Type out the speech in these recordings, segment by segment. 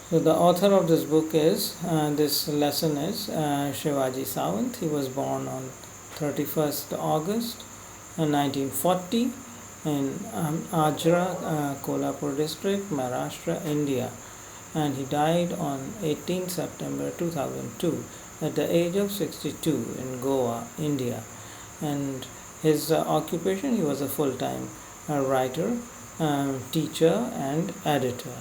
So the author of this book is, this lesson is Shivaji Sawant. He was born on 31st August 1940 in Ajra, Kolhapur district, Maharashtra, India. And he died on 18th September 2002 at the age of 62 in Goa, India. And his occupation, he was a full-time writer, teacher and editor.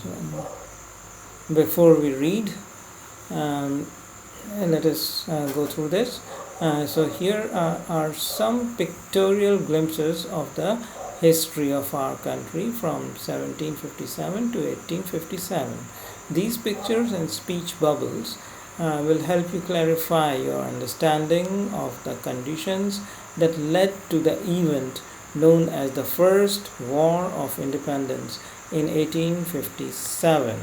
So, before we read, let us go through this. So here are some pictorial glimpses of the history of our country from 1757 to 1857. These pictures and speech bubbles will help you clarify your understanding of the conditions that led to the event known as the First War of Independence in 1857.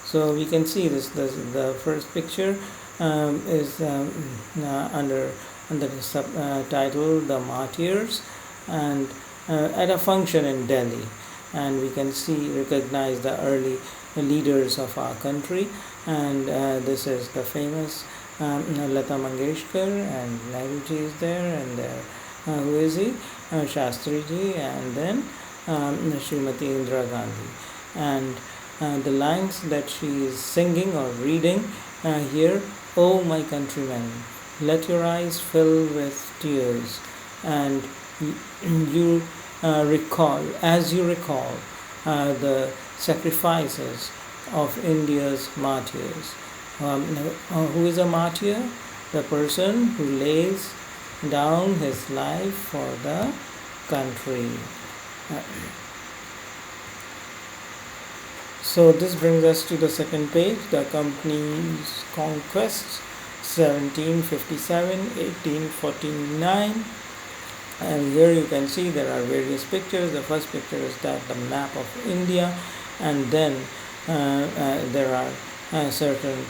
So we can see the first picture is under the subtitle The Martyrs, and at a function in Delhi, and we can recognize the early leaders of our country, and this is the famous Lata Mangeshkar, and Nehruji is there, and who is he? Shastriji, and then Srimati Indira Gandhi. And the lines that she is singing or reading here: "Oh my countrymen, let your eyes fill with tears, and you recall the sacrifices of India's martyrs." Who is a martyr? The person who lays down his life for the country. So this brings us to the second page, the company's conquests, 1757-1849. And here you can see there are various pictures. The first picture is the map of India, and then there are certain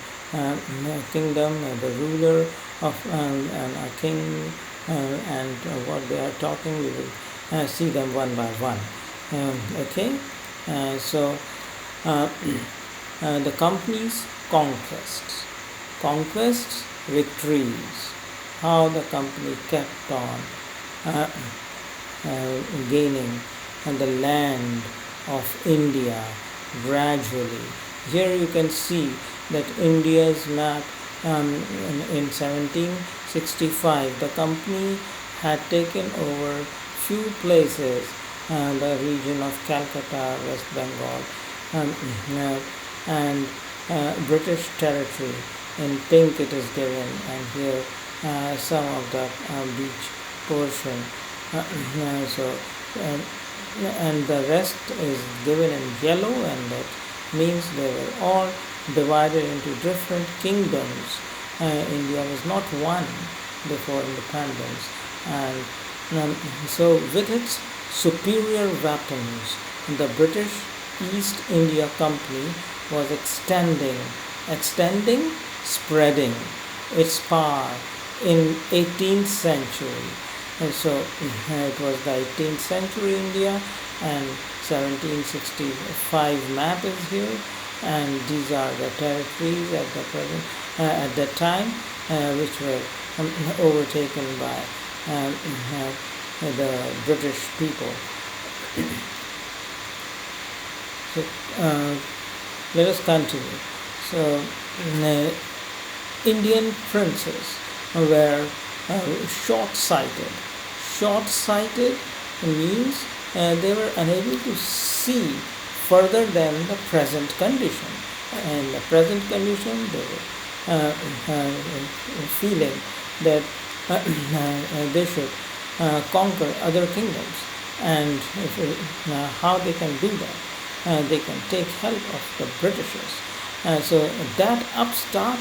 kingdom, the ruler of and a king, and what they are talking. We will see them one by one. Okay, so the company's conquests, victories, how the company kept on gaining the land of India gradually. Here you can see that India's map in 1765, the company had taken over few places, the region of Calcutta, West Bengal, and British territory. In pink it is given, and here some of the beach portion. And the rest is given in yellow, and that means they were all divided into different kingdoms. India was not one before independence, and so with its superior weapons, the British East India Company was spreading its power in 18th century. And so it was the 18th century India, and 1765 map is here, and these are the territories at that time, which were overtaken by the British people. So let us continue. So Indian princes were short-sighted. Short-sighted means they were unable to see further than the present condition. And the present condition, they were feeling that they should conquer other kingdoms. And how they can do that? They can take help of the Britishers. So that upstart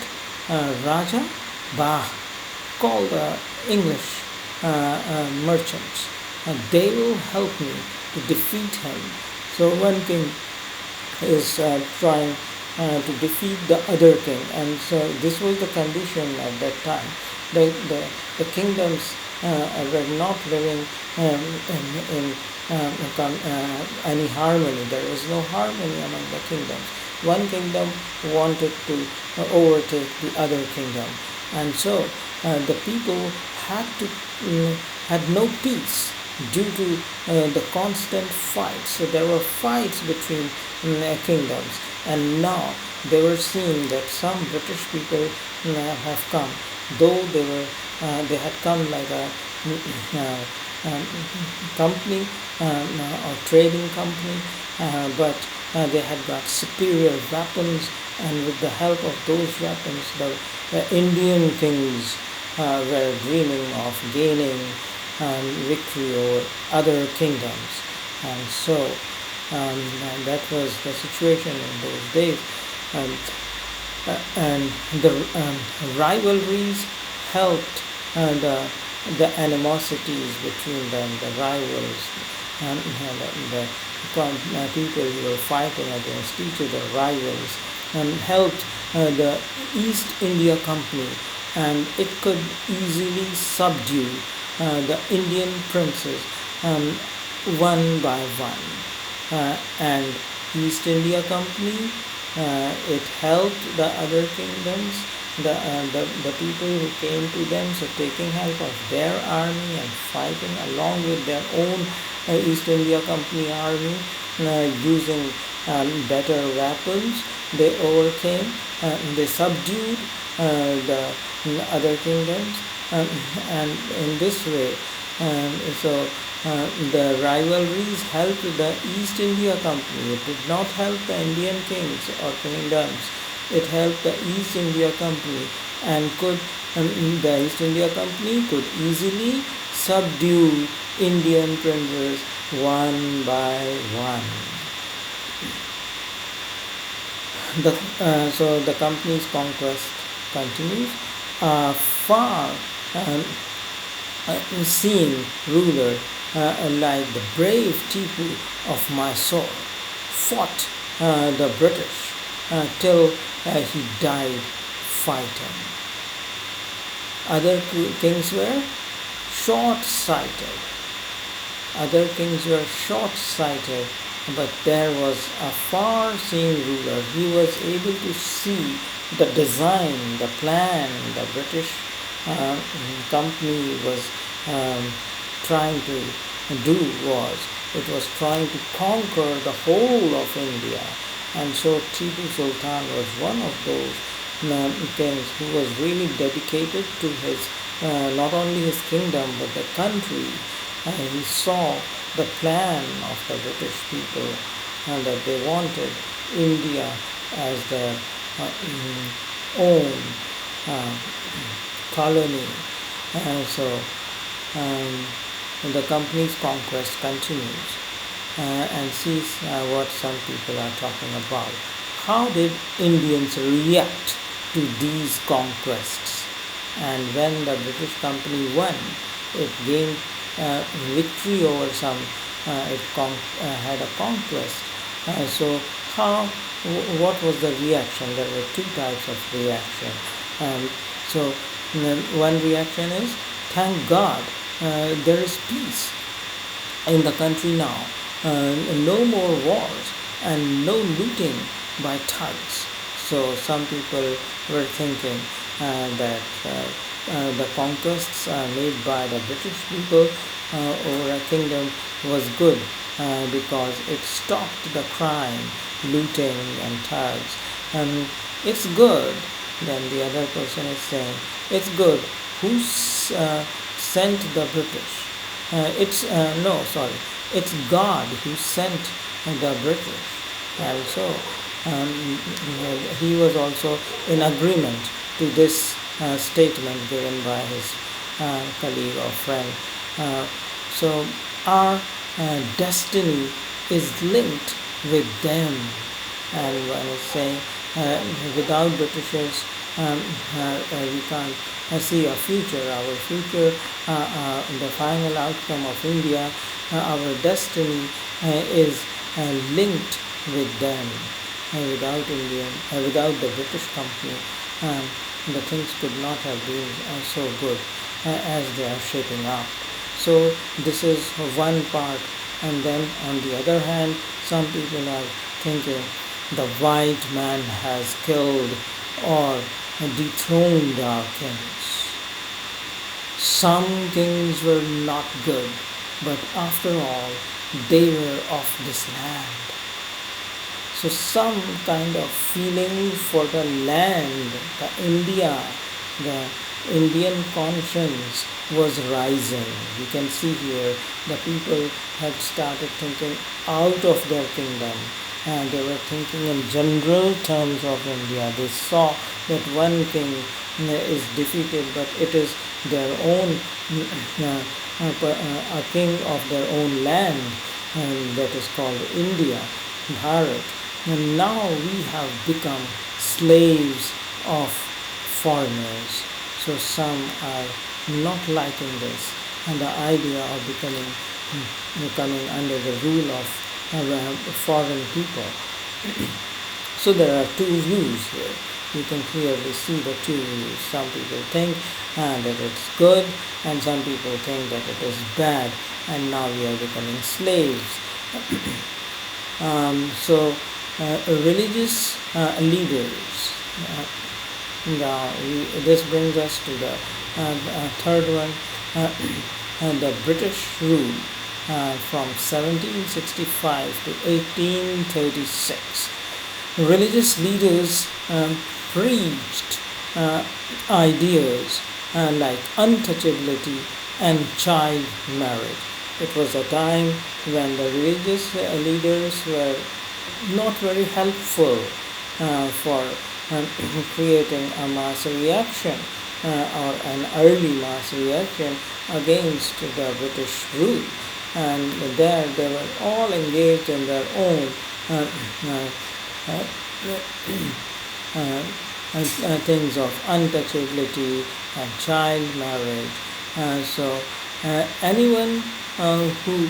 Raja Bah called the English merchants, and they will help me to defeat him. So one king is trying to defeat the other king, and so this was the condition at that time. The kingdoms were not living in any harmony. There was no harmony among the kingdoms. One kingdom wanted to overtake the other kingdom, and so the people had no peace due to the constant fights. So there were fights between kingdoms, and now they were seeing that some British people have come, though they had come like a company or trading company, but they had got superior weapons, and with the help of those weapons, the Indian kings were dreaming of gaining victory over other kingdoms. And so that was the situation in those days. And the rivalries helped the animosities between them, the rivals, and the people who were fighting against each other, rivals, helped the East India Company, and it could easily subdue the Indian princes one by one. And East India Company, it helped the other kingdoms, the people who came to them, so taking help of their army and fighting along with their own East India Company army, using better weapons, they overcame, they subdued the other kingdoms, and in this way, so the rivalries helped the East India Company. It did not help the Indian kings or kingdoms. It helped the East India Company, and the East India Company could easily subdue Indian princes one by one. So the company's conquest continues. Far seeing ruler like the brave Tipu of Mysore fought the British till he died fighting. Other kings were short-sighted. But there was a far-seeing ruler. He was able to see the design, the plan the British company was trying to do. It was trying to conquer the whole of India. And so Tipu Sultan was one of those kings who was really dedicated to his not only his kingdom but the country. He saw the plan of the British people, and that they wanted India as their own colony. And so the company's conquest continues, and sees what some people are talking about. How did Indians react to these conquests? And when the British company won, it gained victory over some, it had a conquest. So what was the reaction? There were two types of reaction. So one reaction is, thank God there is peace in the country now. No more wars and no looting by thugs. So some people were thinking that the conquests made by the British people over a kingdom was good because it stopped the crime, looting and thugs. It's good. Then the other person is saying, it's good. Who sent the British? It's God who sent the British. And so he was also in agreement to this statement given by his colleague or friend. So our destiny is linked with them. And when it's saying without Britishers we can't see a future. Our future, the final outcome of India, our destiny is linked with them. Without the British company, the things could not have been so good. as they are shaping up. So this is one part. And then on the other hand, some people are thinking the white man has killed or dethroned our kings. Some kings were not good, but after all, they were of this land. So some kind of feeling for the land, the India, the Indian conscience was rising. You can see here the people had started thinking out of their kingdom, and they were thinking in general terms of India. They saw that one king is defeated, but it is their own a king of their own land, and that is called India, Bharat. And now we have become slaves of foreigners. So some are not liking this, and the idea of becoming under the rule of foreign people. So there are two views here. You can clearly see the two views. Some people think that it's good, and some people think that it is bad, and now we are becoming slaves. Religious leaders. Now this brings us to the third one, the British rule from 1765 to 1836. Religious leaders preached ideas like untouchability and child marriage. It was a time when the religious leaders were not very helpful for creating a mass reaction or an early mass reaction against the British rule. And there they were all engaged in their own things of untouchability and child marriage. So anyone who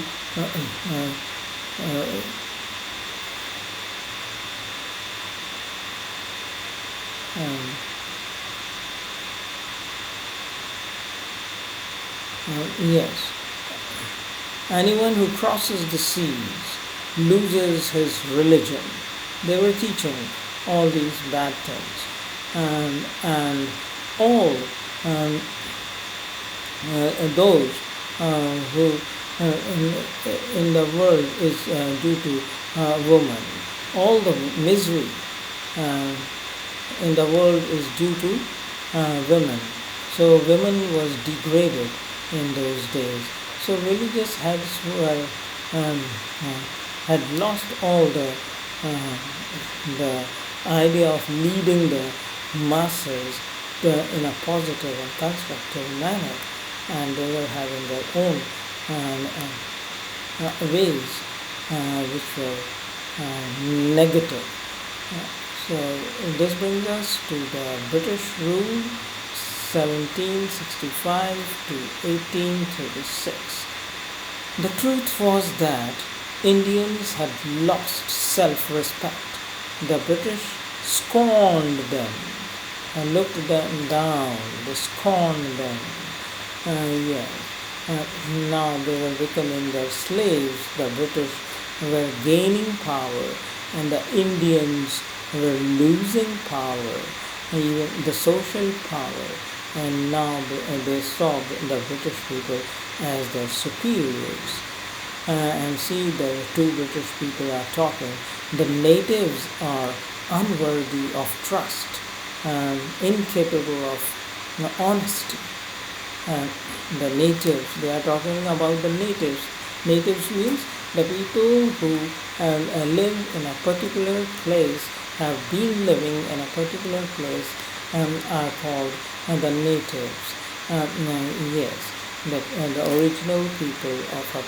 anyone who crosses the seas loses his religion. They were teaching all these bad things, and all those who in the world is due to woman. All the misery in the world is due to women. So women was degraded in those days. So religious heads were had lost all the idea of leading the masses in a positive and constructive manner, and they were having their own ways which were negative. So this brings us to the British rule 1765 to 1836. The truth was that Indians had lost self-respect. The British scorned them and looked them down. They scorned them. Now they were becoming their slaves. The British were gaining power, and the Indians were losing power, even the social power. And now they saw the British people as their superiors. And see, the two British people are talking. The natives are unworthy of trust, incapable of honesty. The natives, they are talking about the natives. Natives means the people who live in a particular place, have been living in a particular place, are called the natives. The original people of a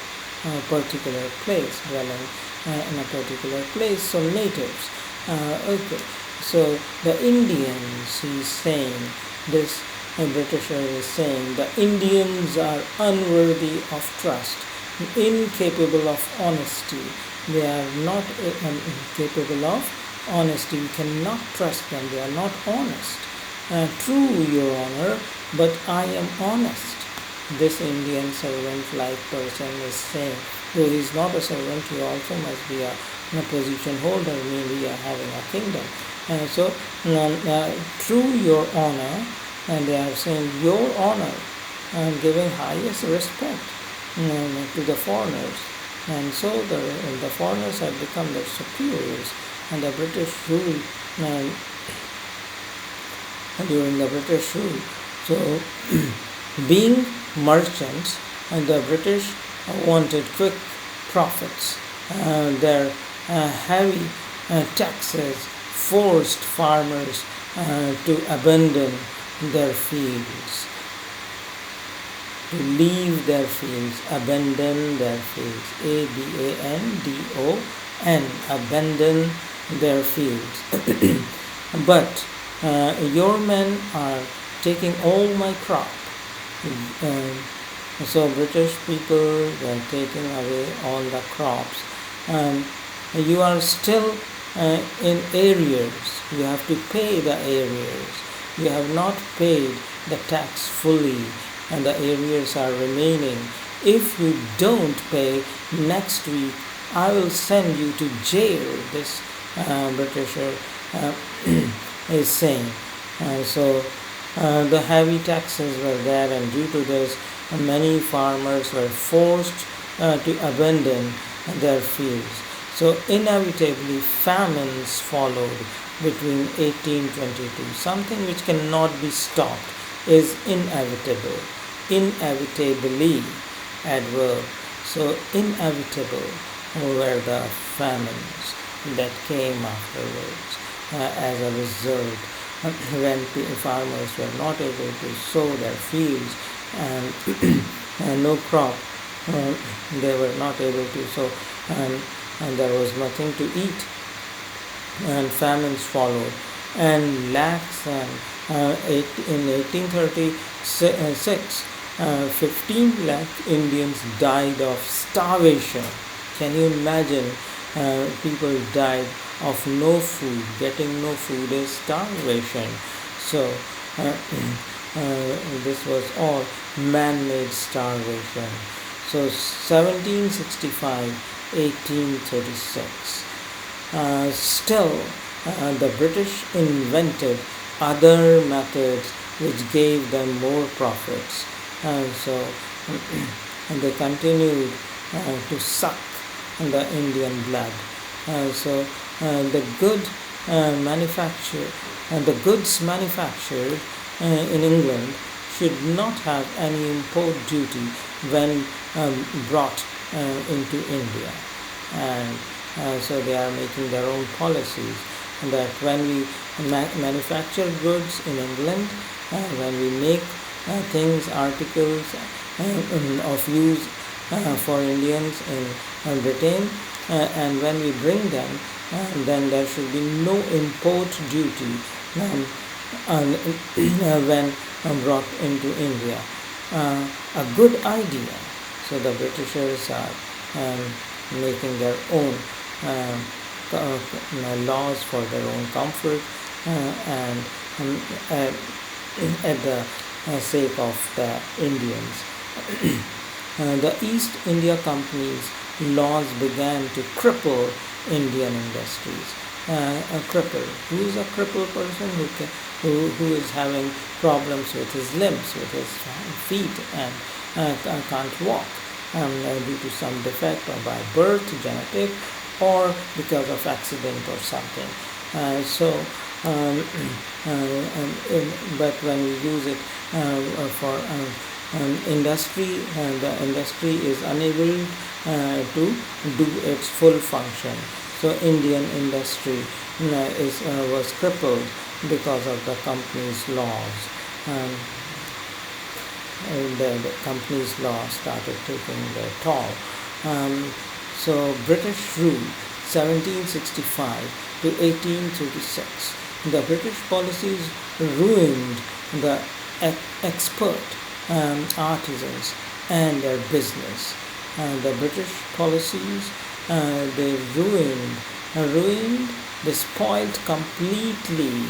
particular place, dwelling in a particular place, so natives. So the Indians, he's saying, this Britisher is saying, the Indians are unworthy of trust, incapable of honesty. They are not capable of honesty. We cannot trust them. They are not honest. True, Your Honor, but I am honest. This Indian servant-like person is saying, though he is not a servant, he also must be a position holder, maybe having a kingdom. So, through your honor, and they are saying your honor, and giving highest respect to the foreigners. And so the foreigners have become their superiors, and the British rule during the British rule. So, being merchants, the British wanted quick profits. Their heavy taxes forced farmers to abandon their fields, to leave their fields, abandon their fields, abandon, abandon their fields. But your men are taking all my crop. So British people were taking away all the crops. You are still in arrears. You have to pay the arrears. You have not paid the tax fully, and the arrears are remaining. If you don't pay, next week I will send you to jail, this Britisher is saying. So the heavy taxes were there, and due to this, many farmers were forced to abandon their fields. So inevitably famines followed between 1822. Something which cannot be stopped is inevitable. Inevitably, adverb. So inevitable were the famines that came afterwards as a result when farmers were not able to sow their fields and no crop, they were not able to sow, and there was nothing to eat, and famines followed, and lakhs, in 1836 15 lakh Indians died of starvation. Can you imagine? People died of no food. Getting no food is starvation. So this was all man-made starvation. So 1765, 1836. Still, the British invented other methods which gave them more profits. So they continued to suck the Indian blood. So the goods manufactured in England should not have any import duty when brought into India. And so they are making their own policies that when we manufacture goods in England, when we make things, articles of use for Indians in Britain, and when we bring them, then there should be no import duty when brought into India. A good idea. So the Britishers are making their own laws for their own comfort and at the sake of the Indians. The East India Company's laws began to cripple Indian industries. A cripple. Who is a crippled person? Who is having problems with his limbs, with his feet, and can't walk due to some defect, or by birth, genetic, or because of accident or something. But when we use it for industry, the industry is unable to do its full function. So Indian industry was crippled because of the company's laws. The company's law started taking their toll. So British rule 1765 to 1836. The British policies ruined the expert artisans and their business. The British policies, they ruined, they spoiled completely,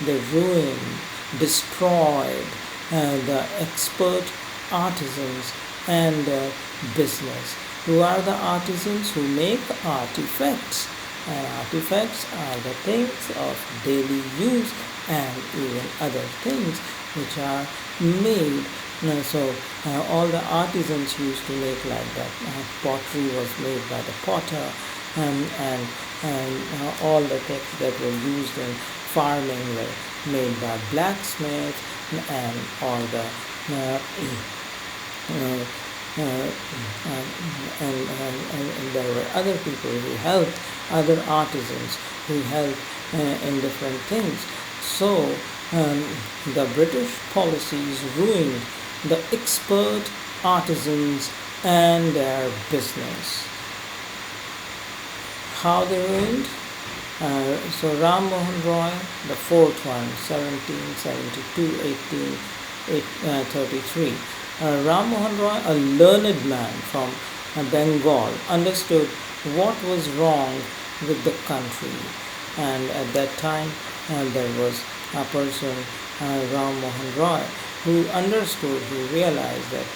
they ruined, destroyed the expert artisans and business. Who are the artisans? Who make artifacts. And artifacts are the things of daily use and even other things which are made. All the artisans used to make like that. Pottery was made by the potter, and all the things that were used in farming were made by blacksmiths, and all the and there were other people who helped, other artisans who helped in different things. So the British policies ruined the expert artisans and their business. How they ruined? So Ram Mohan Roy, the fourth one, 1772-1833. Ram Mohan Roy, a learned man from Bengal, understood what was wrong with the country. And at that time, there was a person, Ram Mohan Roy, who understood, who realized that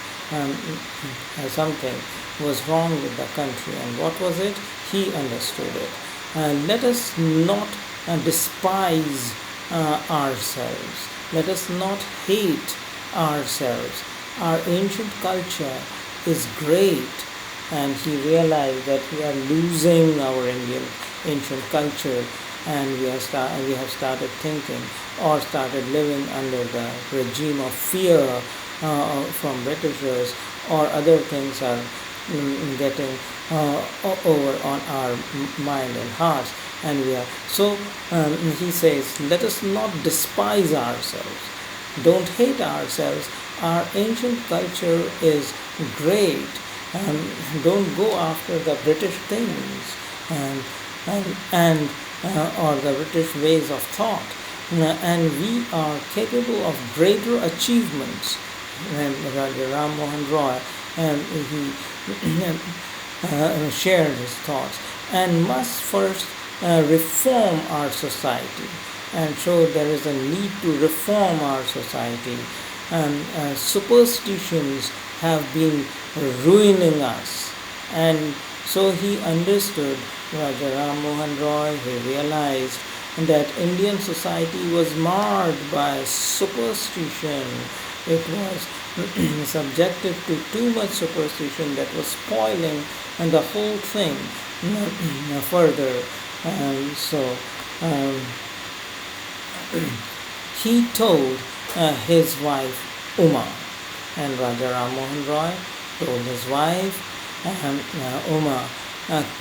something was wrong with the country. And what was it? He understood it. Let us not despise ourselves. Let us not hate ourselves. Our ancient culture is great, and he realized that we are losing our Indian ancient culture, and we have started thinking or started living under the regime of fear from Britishers, or other things are getting over on our mind and hearts, and we are so. He says, let us not despise ourselves. Don't hate ourselves. Our ancient culture is great. Don't go after the British things and or the British ways of thought. And we are capable of greater achievements. And Ram Mohan Roy, he shared his thoughts, and must first reform our society, and so there is a need to reform our society. Superstitions have been ruining us, and so he understood, Raja Ram Mohan Roy, he realized that Indian society was marred by superstition. It was subjected to too much superstition that was spoiling the whole thing further. He told his wife Uma, and Raja Ram Mohan Roy told his wife Uma,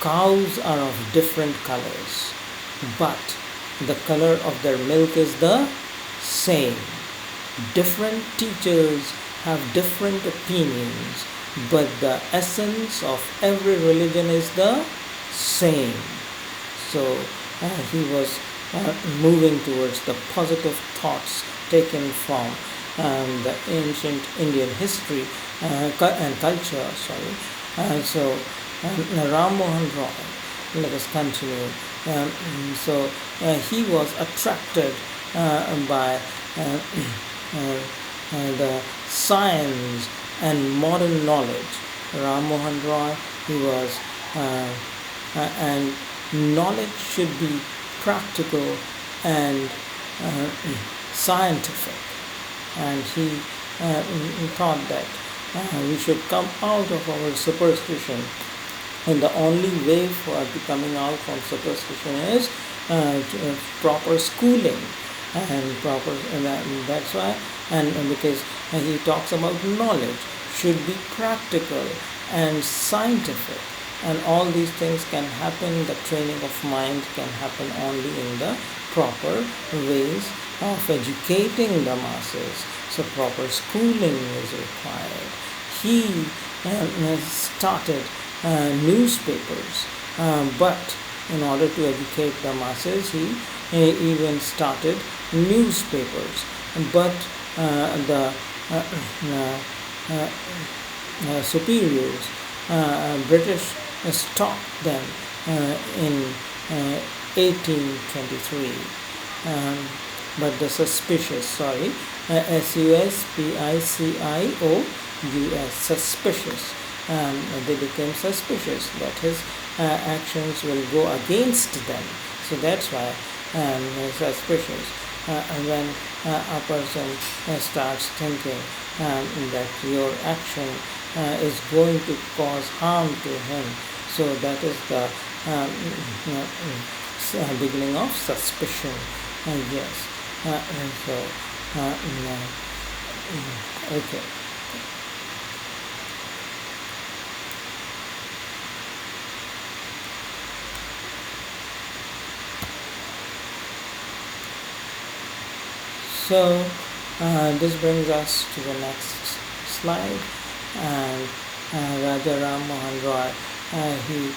cows are of different colors, but the color of their milk is the same. Different teachers have different opinions, but the essence of every religion is the same. So he was moving towards the positive thoughts taken from the ancient Indian history and culture. Ram Mohan Roy, let us continue. He was attracted by the science and modern knowledge. Ram Mohan Roy, he was, and knowledge should be practical and scientific. And he thought that we should come out of our superstition, and the only way for coming out from superstition is proper schooling and that's why, and because he talks about knowledge should be practical and scientific, and all these things can happen, the training of mind can happen only in the proper ways of educating the masses. So proper schooling is required. He started newspapers, but in order to educate the masses, he even started newspapers, but the superiors, British, stopped them in 1823. but the suspicious, suspicious, suspicious. They became suspicious that his actions will go against them. So that's why suspicious. When a person starts thinking that your action is going to cause harm to him, so that is the beginning of suspicion. Yes. Okay. So this brings us to the next slide, and Raja Ram Mohan Roy, he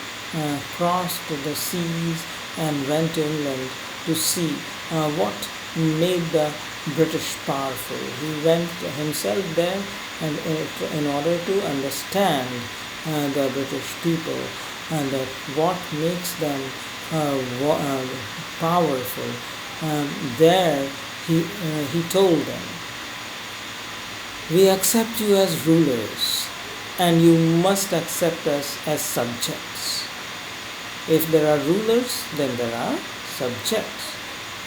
crossed the seas and went to England to see what made the British powerful. He went himself there and in order to understand the British people and that what makes them powerful. There he told them, "We accept you as rulers, and you must accept us as subjects. If there are rulers, then there are subjects.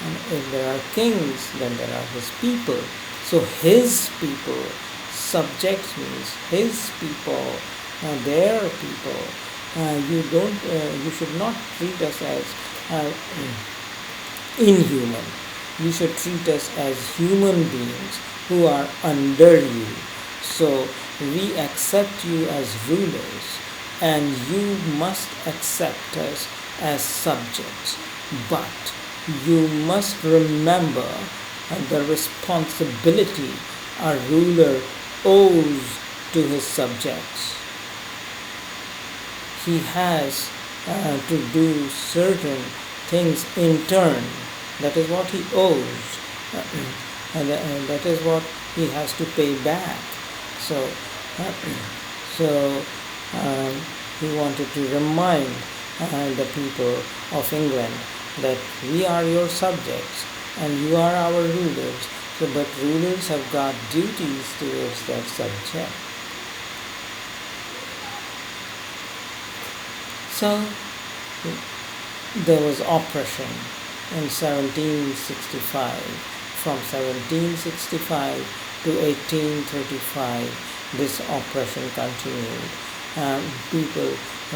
And if there are kings, then there are his people." So his people, subjects means his people, their people. You should not treat us as inhuman. You should treat us as human beings who are under you. So we accept you as rulers, and you must accept us as subjects. But you must remember the responsibility a ruler owes to his subjects. He has to do certain things in turn. That is what he owes, and that is what he has to pay back. So he wanted to remind the people of England that we are your subjects and you are our rulers. So, but rulers have got duties towards their subject. So there was oppression in 1765. From 1765 to 1835, this oppression continued. People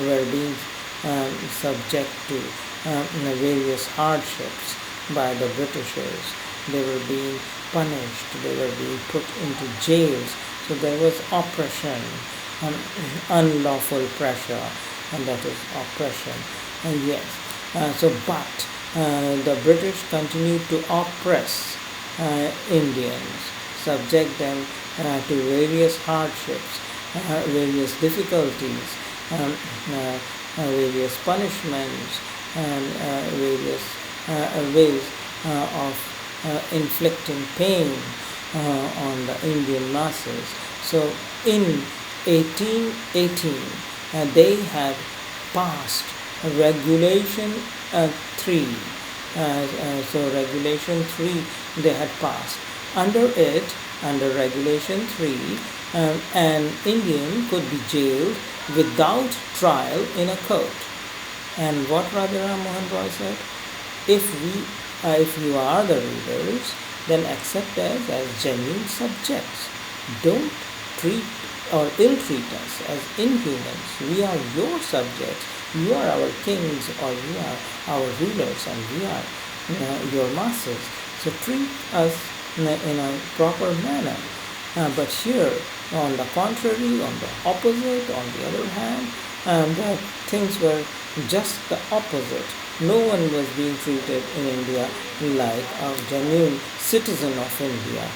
were being subject to various hardships by the Britishers. They were being punished, they were being put into jails. So there was oppression, unlawful pressure, and that is oppression. Yes. But the British continued to oppress Indians, subject them to various hardships, various difficulties, various punishments, and various ways of inflicting pain on the Indian masses. So in 1818, they had passed Regulation 3. So Regulation 3 they had passed. Under it, under Regulation 3, an Indian could be jailed without trial in a court. And what Raja Ram Mohan Roy said? If you are the rulers, then accept us as genuine subjects. Don't treat or ill-treat us as inhumans. We are your subjects. You are our kings, or you are our rulers, and we are your masters. So treat us in a proper manner. But here, on the contrary, on the opposite, on the other hand, things were just the opposite. No one was being treated in India like a genuine citizen of India.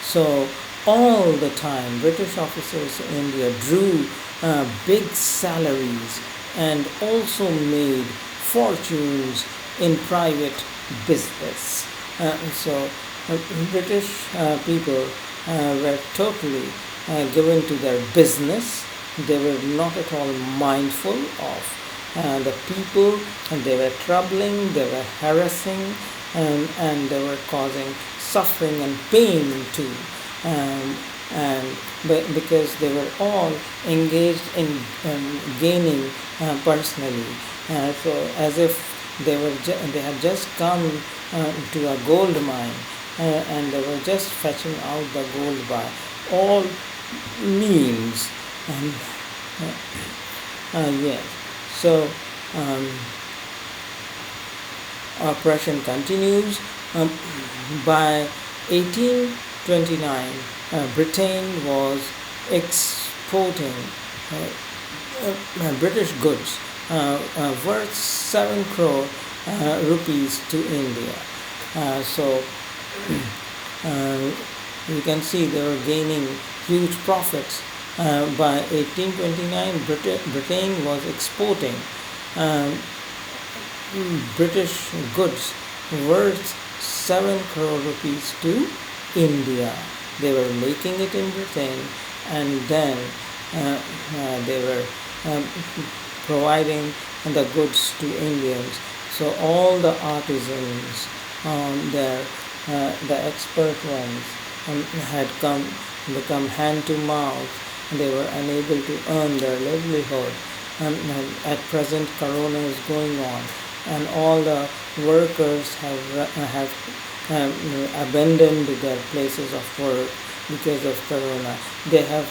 So all the time, British officers in India drew big salaries and also made fortunes in private business. British people were totally given to their business. They were not at all mindful of the people, and they were troubling, they were harassing, and they were causing suffering and pain too. And because they were all engaged in gaining personally, so as if they had just come to a gold mine, and they were just fetching out the gold by all means. And yes, so oppression continues. By 1829, Britain was exporting British goods worth 7 crore rupees to India. So you can see they were gaining huge profits. By 1829, Britain was exporting British goods worth 7 crore rupees to India. They were making it in Britain, and then they were providing the goods to Indians. So all the artisans, the expert ones, had become hand to mouth. They were unable to earn their livelihood. And at present, Corona is going on, and all the workers have abandoned their places of work because of Corona. They have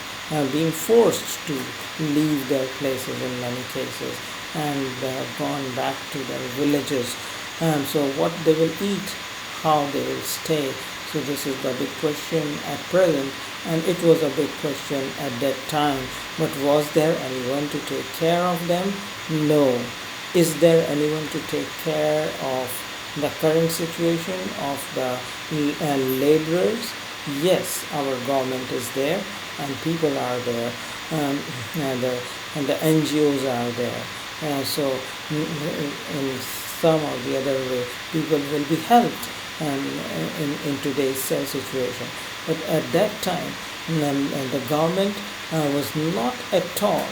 been forced to leave their places in many cases, and they have gone back to their villages. And so what they will eat, how they will stay. So this is the big question at present, and it was a big question at that time. But was there anyone to take care of them? No. Is there anyone to take care of the current situation of the laborers? Yes, our government is there, and people are there, and the NGOs are there. So in some or the other way, people will be helped in today's situation. But at that time, the government was not at all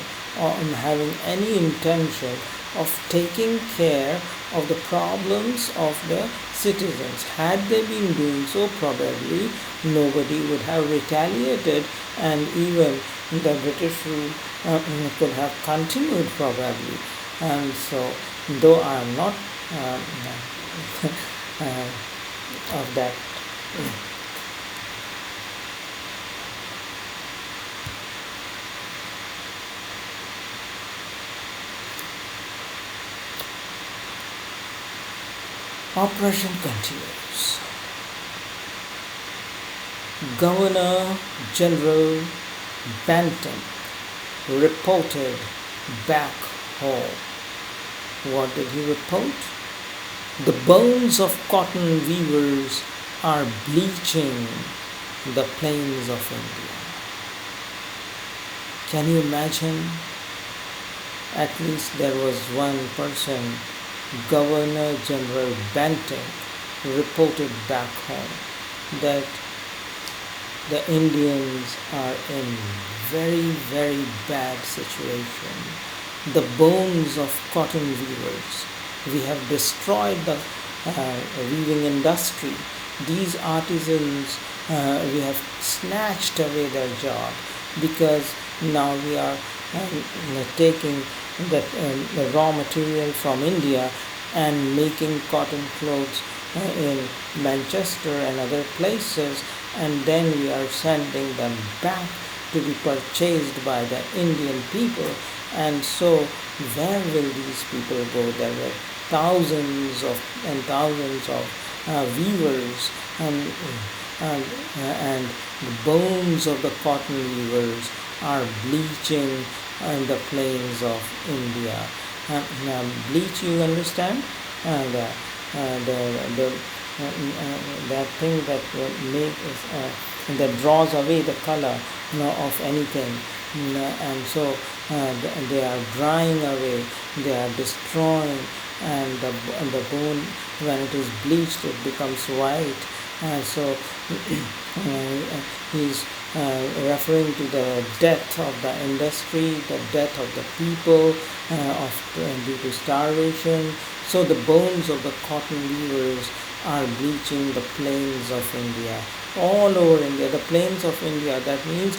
having any intention of taking care of the problems of the citizens. Had they been doing so, probably nobody would have retaliated, and even the British rule could have continued probably. And so, though I am not of that. Operation continues. Governor General Bantam reported back home. What did he report? The bones of cotton weavers are bleaching the plains of India. Can you imagine? At least there was one person, Governor General Bantam, reported back home that the Indians are in very, very bad situation. The bones of cotton weavers. We have destroyed the weaving industry. These artisans, we have snatched away their job, because now we are taking the raw material from India and making cotton clothes in Manchester and other places, and then we are sending them back to be purchased by the Indian people. And so where will these people go? There were thousands and thousands of weavers, and the bones of the cotton weavers are bleaching in the plains of India. Bleach, you understand? That thing that draws away the color of anything. And so they are drying away, they are destroying, and the bone, when it is bleached, it becomes white, So he's referring to the death of the industry, the death of the people due to starvation. So the bones of the cotton weavers are bleaching the plains of India, all over India. The plains of India, that means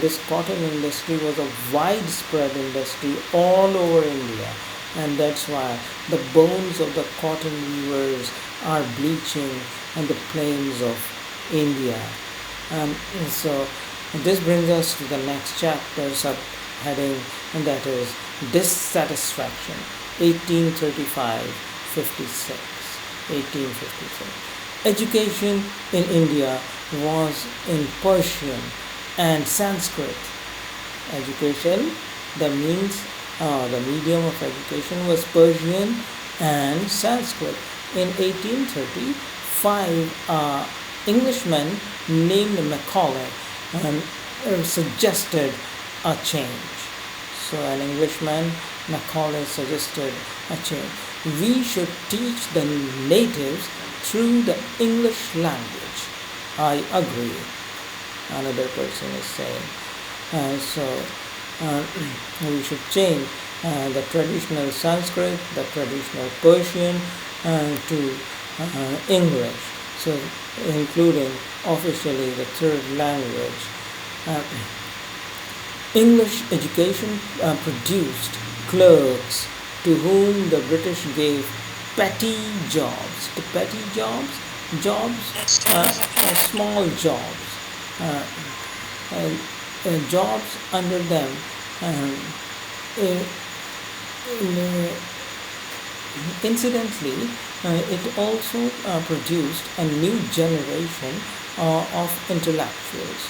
this cotton industry was a widespread industry all over India, and that's why the bones of the cotton weavers are bleaching on the plains of India. So this brings us to the next chapter subheading, and that is dissatisfaction. 1835-56. 1856. Education in India was in Persian and Sanskrit. Education, the medium of education was Persian and Sanskrit. In 1835, Englishman named Macaulay suggested a change. So an Englishman, Macaulay, suggested a change. We should teach the natives through the English language. I agree, another person is saying. We should change the traditional Sanskrit, the traditional Persian to English, so including officially the third language. English education produced clerks to whom the British gave petty jobs. The petty jobs, small jobs, jobs under them. Incidentally, it also produced a new generation of intellectuals.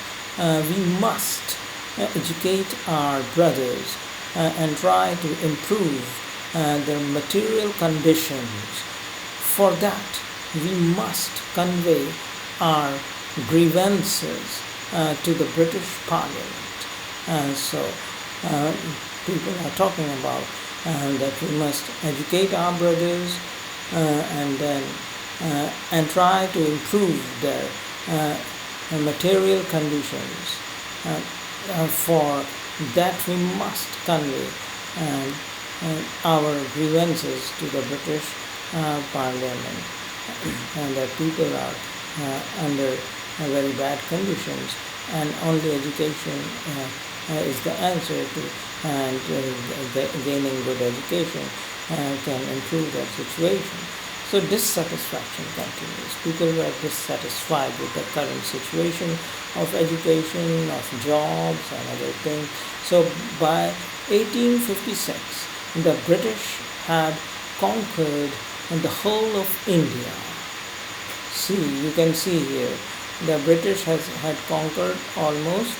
We must educate our brothers and try to improve their material conditions. For that, we must convey our grievances to the British Parliament. People are talking about that we must educate our brothers and try to improve their material conditions. For that we must convey our grievances to the British Parliament, and that people are under very bad conditions, and only education is the answer to, and gaining good education can improve that situation. So dissatisfaction continues. People were dissatisfied with the current situation of education, of jobs and other things. So by 1856, the British had conquered the whole of India. See, you can see here, the British had conquered almost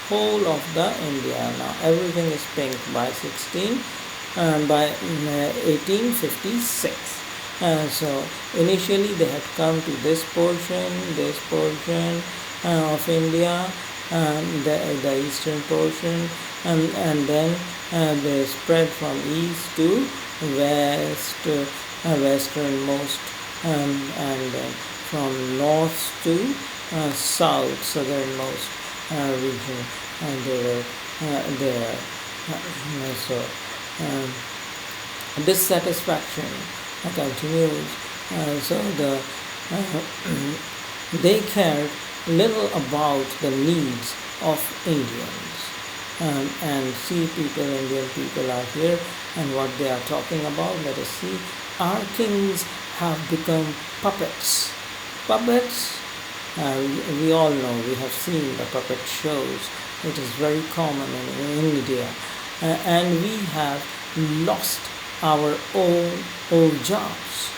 whole of the India. Now everything is pink by 1856. So initially they had come to this portion of India, the eastern portion, and then they spread from east to west, westernmost, and from north to south, southernmost region, and they were there. Dissatisfaction continues. They cared little about the needs of Indians. And see, Indian people are here, and what they are talking about. Let us see. Our kings have become puppets. Puppets, we all know, we have seen the puppet shows. It is very common in India. And we have lost our old jobs.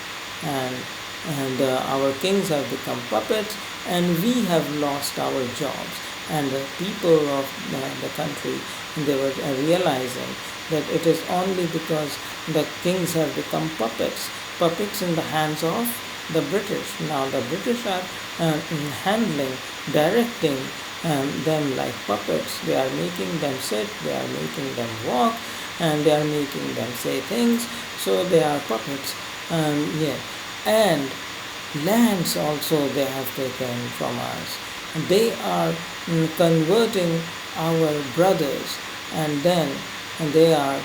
And our kings have become puppets, and we have lost our jobs. And the people of the country, they were realizing that it is only because the kings have become puppets in the hands of the British. Now the British are directing them like puppets. They are making them sit, they are making them walk, and they are making them say things. So they are puppets. And lands also they have taken from us. They are converting our brothers, and then they are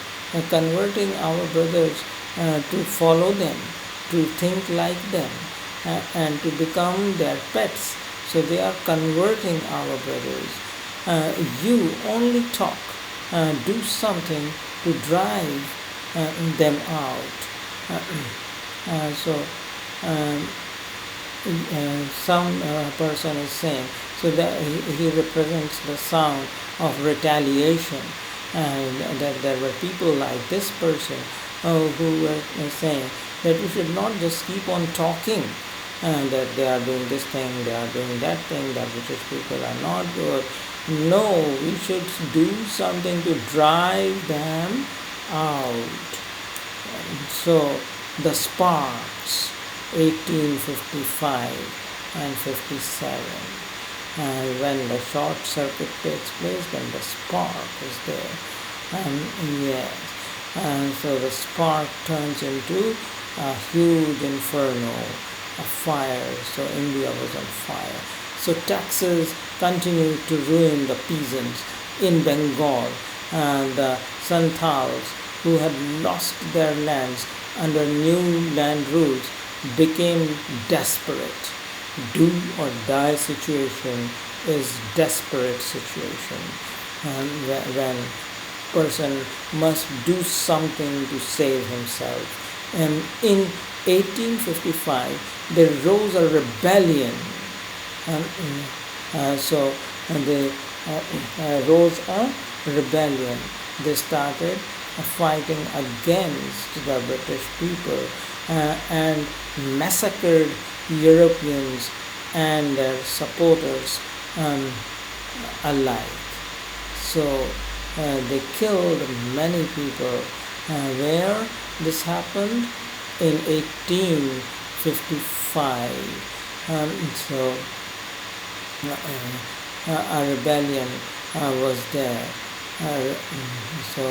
converting our brothers to follow them, to think like them, and to become their pets. So they are converting our brothers. You only talk, do something to drive them out. So um, some person is saying, so that he represents the sound of retaliation, and that there were people like this person who were saying that we should not just keep on talking that they are doing this thing, they are doing that thing, that British people are not good. No, we should do something to drive them out. So the sparks, 1855 and 57. When the short circuit takes place, then the spark is there. Yes. And so the spark turns into a huge inferno, a fire. So India was on fire. So taxes continued to ruin the peasants in Bengal. The Santals, who had lost their lands under new land rules, became desperate. Do or die situation is desperate situation, when person must do something to save himself. And in 1855 there rose a rebellion. So they rose a rebellion. They started fighting against the British people and massacred Europeans and their supporters alike. So they killed many people. Where this happened? In 1855. So a rebellion was there. So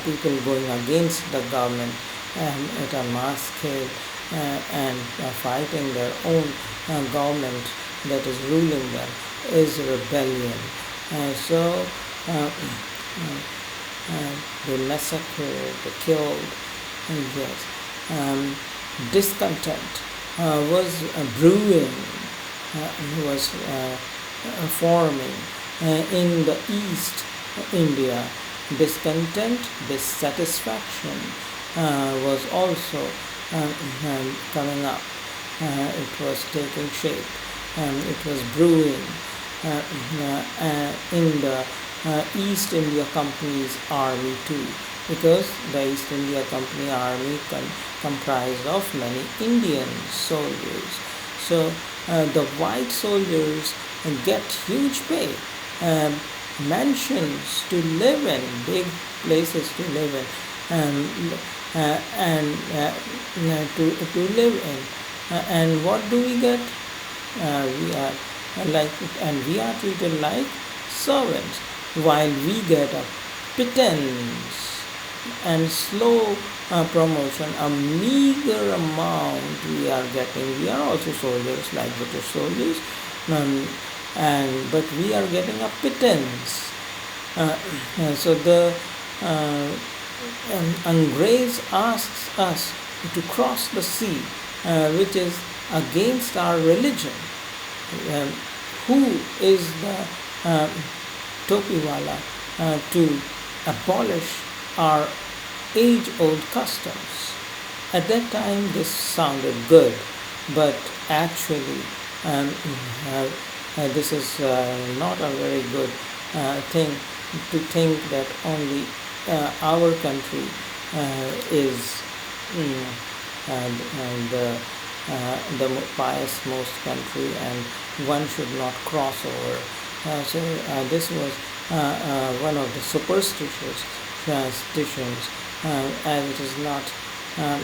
people going against the government at a mass scale and fighting their own government that is ruling them is rebellion. So they massacred, they killed. Yes. Discontent was brewing, was forming in the East India. Discontent, dissatisfaction was also coming up. It was taking shape. It was brewing in the East India Company's army too, because the East India Company army comprised of many Indian soldiers. So the white soldiers get huge pay, mansions to live in, big places to live in, and to live in. And what do we get? We are we are treated like servants, while we get a pittance and slow promotion, a meager amount we are getting. We are also soldiers like British soldiers, but we are getting a pittance. So the Angrez asks us to cross the sea, which is against our religion. Who is the Topiwala to abolish our age-old customs? At that time this sounded good, but actually this is not a very good thing to think that only our country is the pious most country, and one should not cross over. So this was one of the superstitious traditions, as it is not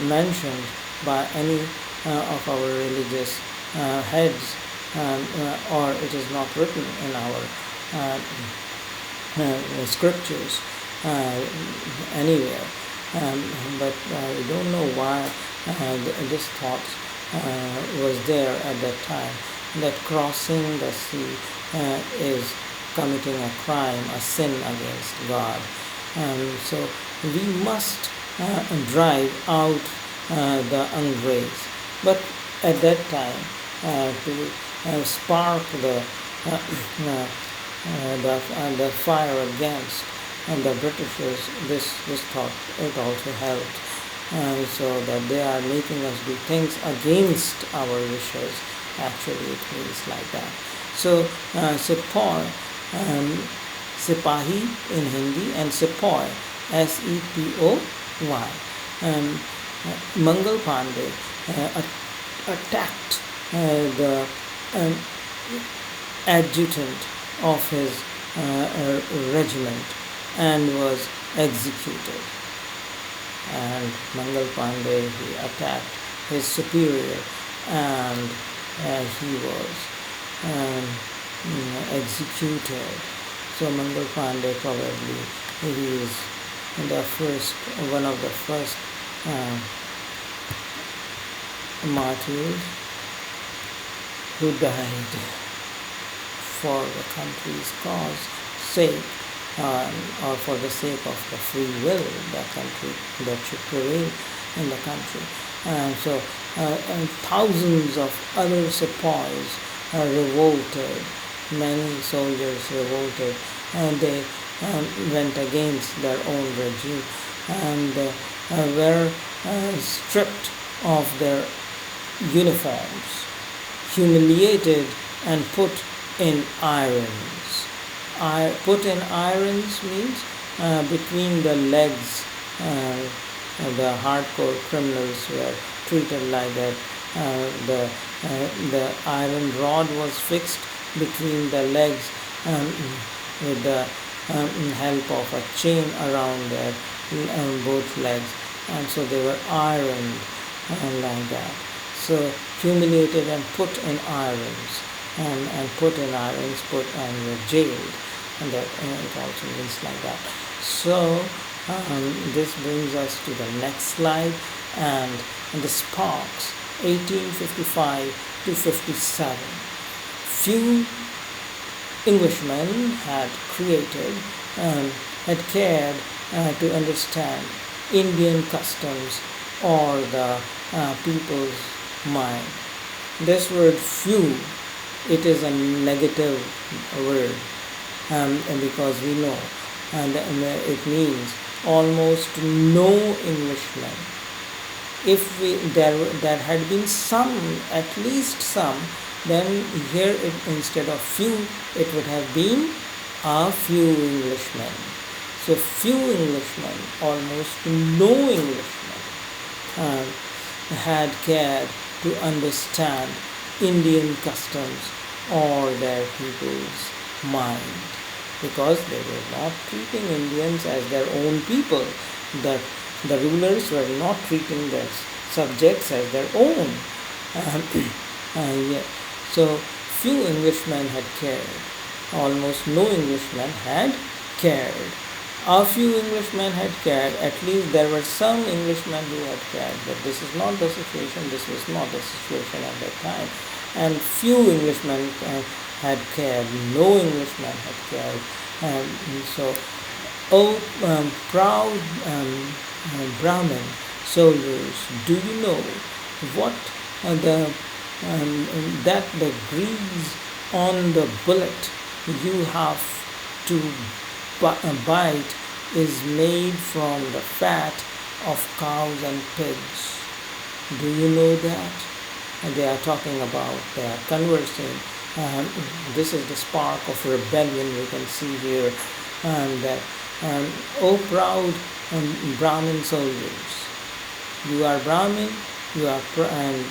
mentioned by any of our religious heads, or it is not written in our scriptures anywhere. But we don't know why this thought was there at that time, that crossing the sea is committing a crime, a sin against God. So we must drive out the ungrace. But at that time, to spark the fire against the Britishers, this thought, it also helped, so that they are making us do things against our wishes. Actually, it means like that. So Sepoy, Sipahi in Hindi, and Sepoy, Sepoy. Mangal Pandey attacked the adjutant of his regiment and was executed. And Mangal Pandey, he attacked his superior, and he was executed. So Mangal Pandey probably he is one of the first martyrs who died for the country's cause sake, or for the sake of the free will that should prevail in the country. And so thousands of other sepoys revolted, many soldiers revolted, and they went against their own regime, and were stripped of their uniforms, humiliated, and put in irons. Put in irons means between the legs. The hardcore criminals were treated like that. The iron rod was fixed between the legs with the help of a chain around their both legs, and so they were ironed like that. So humiliated and put in irons, and put in irons, and were jailed, and that it also means like that. So this brings us to the next slide, and the sparks, 1855 to 57. Few Englishmen had cared to understand Indian customs or the people's mind. This word few, it is a negative word, because we know, and it means almost no Englishmen. If there had been some, at least some, then here instead of few, it would have been a few Englishmen. So few Englishmen, almost no Englishmen, had cared to understand Indian customs or their people's mind, because they were not treating Indians as their own people. The rulers were not treating their subjects as their own. So few Englishmen had cared. Almost no Englishmen had cared. A few Englishmen had cared. At least there were some Englishmen who had cared. But this is not the situation. This was not the situation at that time. And few Englishmen had cared. No Englishmen had cared. Proud Brahmin soldiers, do you know what that the grease on the bullet you have to bite is made from the fat of cows and pigs? Do you know that? They are talking about, they are conversing. This is the spark of rebellion we can see here. That proud Brahmin soldiers, you are Brahmin, and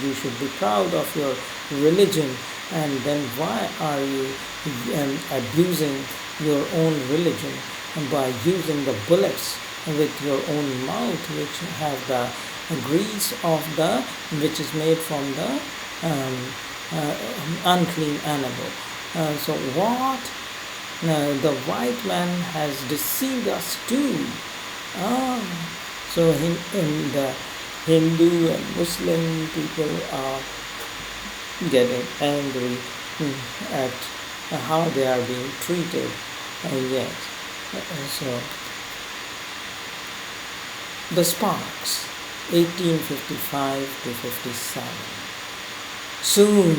you should be proud of your religion, and then why are you abusing your own religion by using the bullets with your own mouth, which have the grease which is made from the unclean animal? So what? The white man has deceived us too. So Hindu and Muslim people are getting angry at how they are being treated. Yes. So the Sparks, 1855 to 57. Soon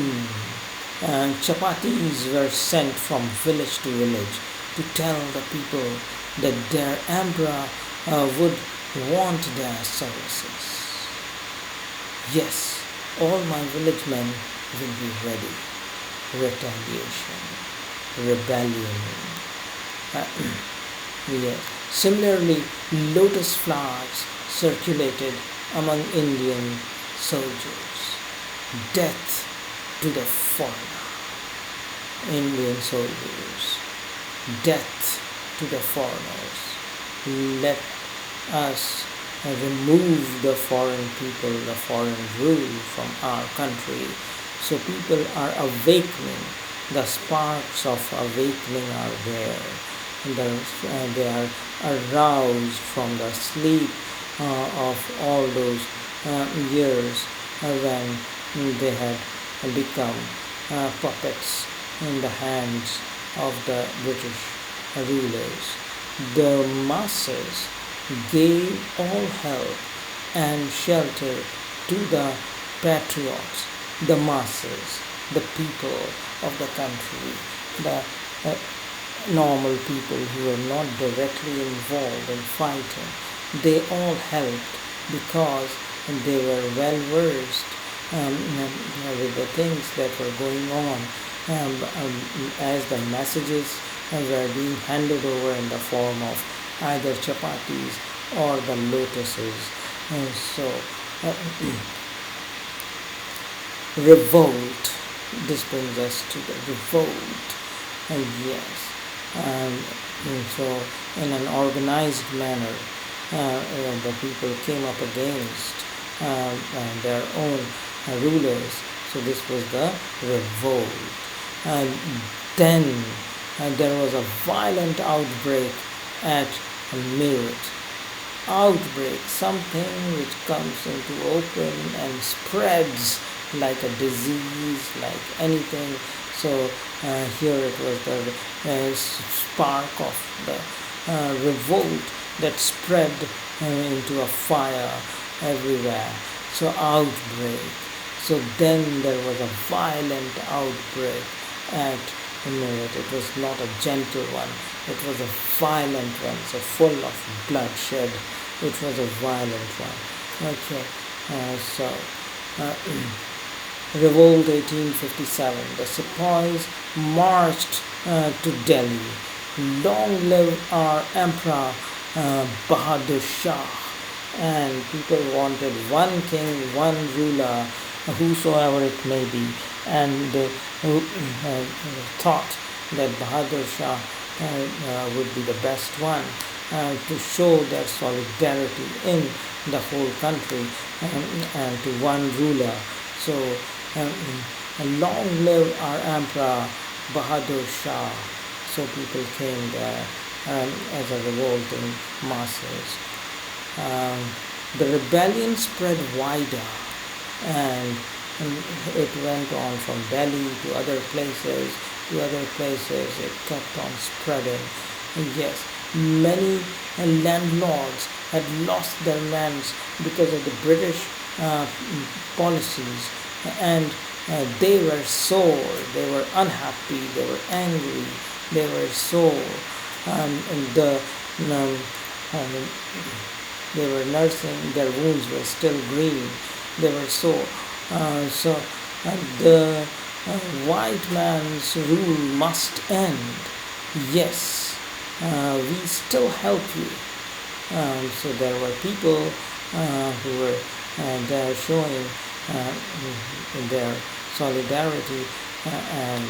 chapatis were sent from village to village to tell the people that their emperor would want their services. Yes, all my village men will be ready. Retaliation, rebellion. Yes. Similarly, lotus flowers circulated among Indian soldiers. Death to the foreigner. Indian soldiers. Death to the foreigners. Let us remove the foreign people, the foreign rule from our country. So people are awakening. The sparks of awakening are there. They are aroused from the sleep of all those years when they had become puppets in the hands of the British rulers. The masses gave all help and shelter to the patriots, the masses, the people of the country, the normal people who were not directly involved in fighting. They all helped because they were well versed with the things that were going on as the messages were being handed over in the form of either chapatis or the lotuses. Revolt. This brings us to the revolt. Yes. So in an organized manner, the people came up against their own rulers. So this was the revolt. Then there was a violent outbreak at Meerut. Outbreak, something which comes into open and spreads like a disease, like anything. So here it was the spark of the revolt that spread into a fire everywhere. So outbreak. So then there was a violent outbreak at Meerut. It was not a gentle one. It was a violent one. So full of bloodshed. It was a violent one. Okay. Revolt 1857. The Sepoys marched to Delhi. Long live our Emperor Bahadur Shah. And people wanted one king, one ruler, whosoever it may be. And they thought that Bahadur Shah would be the best one to show their solidarity in the whole country and to one ruler. So long live our Emperor Bahadur Shah. So people came there as a revolt in masses. The rebellion spread wider and it went on from Delhi to other places. It kept on spreading. And yes, many landlords had lost their lands because of the British policies, and they were sore, they were unhappy, they were angry, they were sore, and they were nursing, their wounds were still green, they were sore. The white man's rule must end. Yes, we still help you. So there were people who were there showing their solidarity and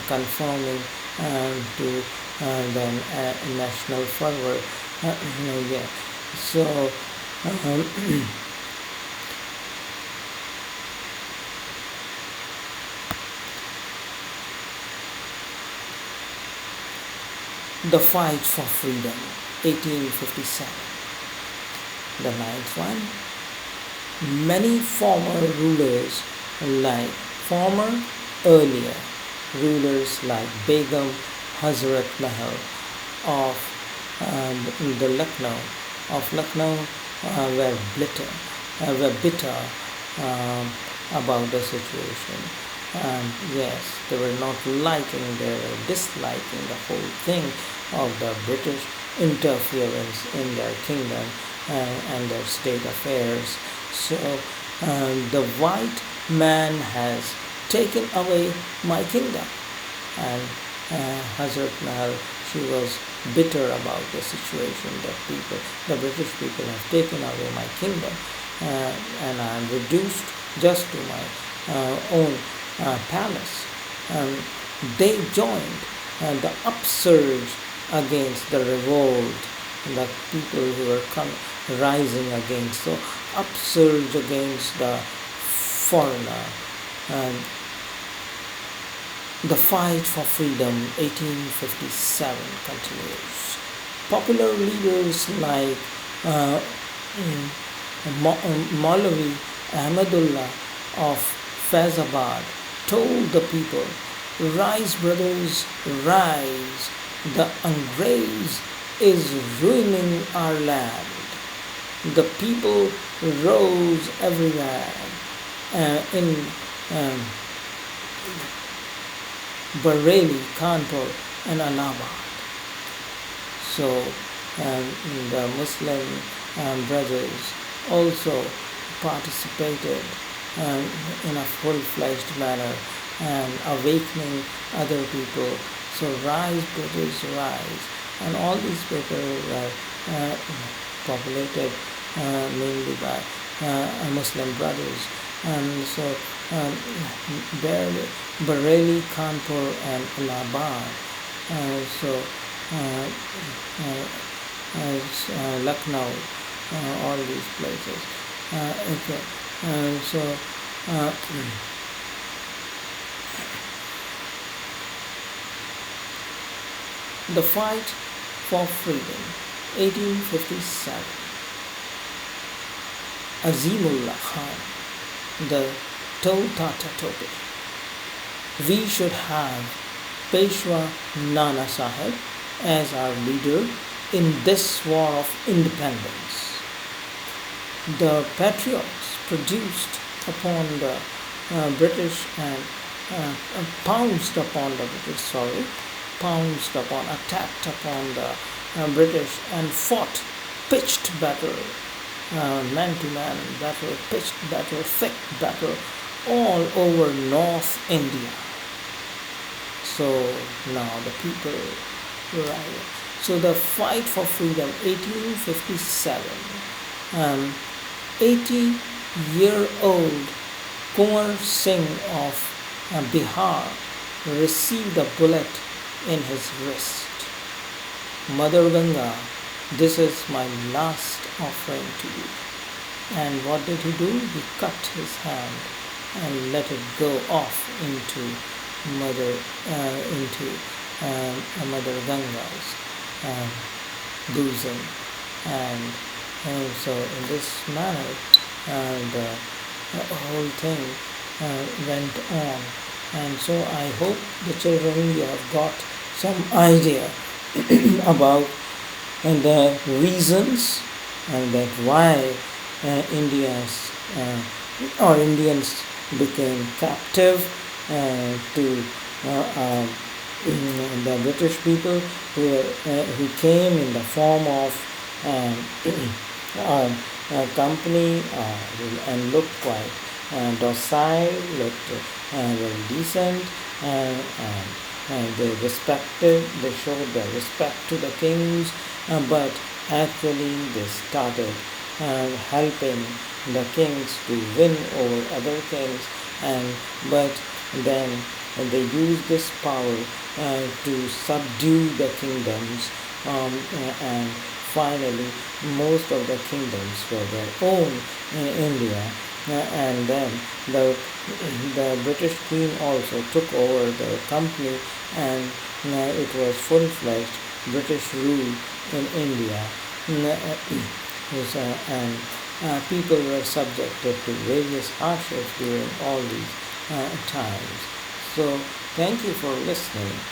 conforming to the national fervor. Yeah. So the fight for freedom, 1857. The ninth one, Many former earlier rulers like Begum Hazrat Mahal of the Lucknow were bitter about the situation. And yes, they were disliking the whole thing of the British interference in their kingdom and their state affairs. So the white man has taken away my kingdom, and Hazrat Mahal, she was bitter about the situation that the British people have taken away my kingdom, and I am reduced just to my own palace. They joined the upsurge against the revolt, the people who were rising against, so upsurge against the foreigner. And the fight for freedom, 1857, continues. Popular leaders like Maulavi Ahmadullah of Faizabad told the people, "Rise, brothers, rise. The Angrez is ruining our land." The people rose everywhere in Bareilly, Kanpur, and Allahabad. So the Muslim brothers also participated in a full-fledged manner and awakening other people. So rise, brothers, rise. And all these people were populated mainly by Muslim brothers. And so Bareilly, Kanpur, and Allahabad. Lucknow, all these places. The fight for freedom, 1857. Azimullah Khan, the Tata Tope. We should have Peshwa Nana Sahib as our leader in this war of independence. The patriots produced upon the British and pounced upon, attacked upon the British and fought pitched battle, man-to-man battle, pitched battle, thick battle, all over North India. So now the people rise. So the fight for freedom, 1857. 80-year-old Kunwar Singh of Bihar received a bullet in his wrist. Mother Ganga, this is my last offering to you. And what did he do? He cut his hand and let it go off into Mother Ganga's bosom, and so in this manner the whole thing went on. And so I hope the children, you have got some idea about the reasons that why Indians became captive to the British people who came in the form of a company and looked quite docile, looked very decent, and they showed their respect to the kings, but actually they started helping the kings to win over other kings, but then they used this power to subdue the kingdoms, and finally most of the kingdoms were their own in India, and then the British Queen also took over the company, and it was full-fledged British rule in India. people were subjected to various hardships during all these times. So, thank you for listening.